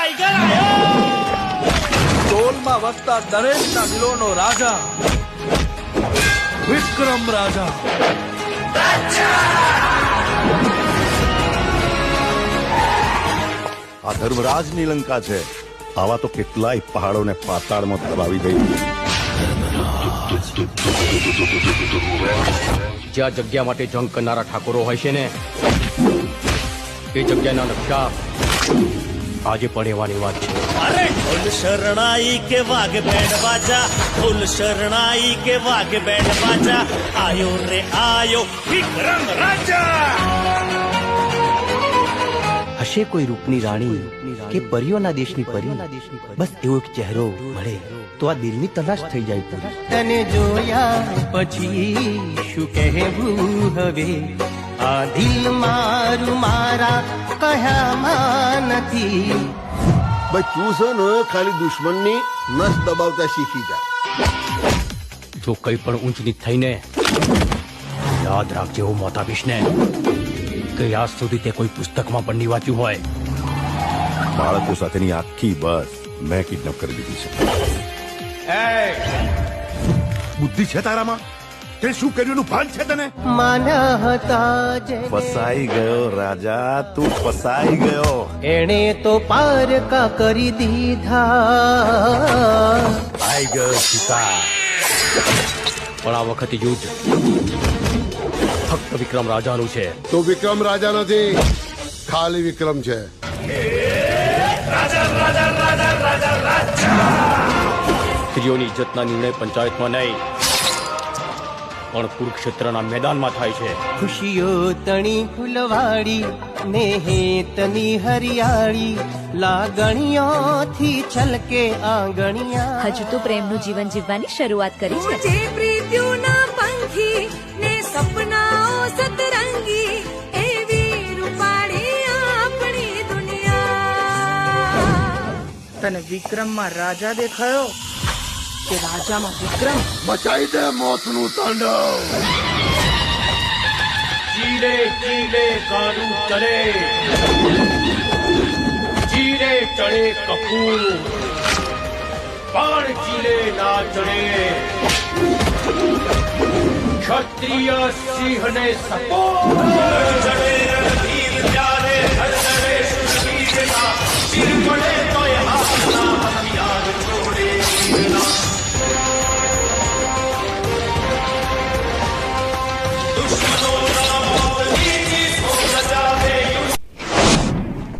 Tiger આવ્યો! ટોલમાં વસતા દરેકના દિલોનો રાજા વિક્રમ રાજા. આ ધર્મરાજની લંકા છે. આવા તો કેટલાય પહાડોને પાતાળમાં દબાવી દઈ. જ્યાં જગ્યા માટે જંગ કરનારા ઠાકોરો હોય છે ને, એ જગ્યાના નકશા આજે પણ એવાની વાત છે. અરે ઢોલ શરણાઈ કે વાઘ બેન્ડ બાજા, ઢોલ શરણાઈ કે વાઘ બેન્ડ બાજા, આયો રે આયો વિક્રમ રાજા. હશે કોઈ રૂપની રાણી કે પરીઓના દેશની પરી, બસ એવો એક ચહેરો મળે તો આ દિલની તલાશ થઈ જાય પૂરી. તને જોયા પછી શું કહેવું હવે, આ દિલ મારું મારા કયામાં નથી. ભાઈ તું છે ને ખાલી દુશ્મનની નસ દબાવતા શીખી જા. જો કઈ પણ ઊંચ નીચ થઈને યાદ રાખજે, હું મોત આપીશ ને કે આજ સુધી તે કોઈ પુસ્તકમાં પણ નહીં વાંચ્યું હોય. બાળકો સાથેની આખી બસ મેં કિડનેપ કરી દીધી છે. બુદ્ધિ છે તારામાં? તે શું કર્યું એનું ભાન છે તને? માના હતા જે ફસાઈ ગયો રાજા, તું ફસાઈ ગયો. એણે તો પારકા કરી દીધા. આઈ ગયો શિકાર, પણ આ વખતે યુદ્ધ ફક્ત વિક્રમ રાજાનું છે. તો વિક્રમ રાજા નથી, ખાલી વિક્રમ છે. સ્ત્રીઓની ઇજ્જતના નિર્ણય પંચાયતમાં નહીં પણ કુરુક્ષેત્રના મેદાનમાં થાય છે. ખુશીઓ તણી ફૂલવાડી ને હેતની હરિયાળી, લાગણીઓથી છલકે આંગણિયા. હજુ તો પ્રેમનું જીવન જીવવાની શરૂઆત કરી છે. જે પ્રીત્યુના પંખી ને સપનાઓ સતરંગી, એવી રૂપાળી આપણી દુનિયા. તને વિક્રમમાં રાજા દેખાયો કે રાજામાં વિક્રમ? બચાઈ દે મોતનું તાંડવ. ચીલે ચીલે કાળું ચડે, ચીલે ચડે કપૂર, પણ ચીલે ના ચડે. ક્ષત્રિય સિંહને સપોર્ટ.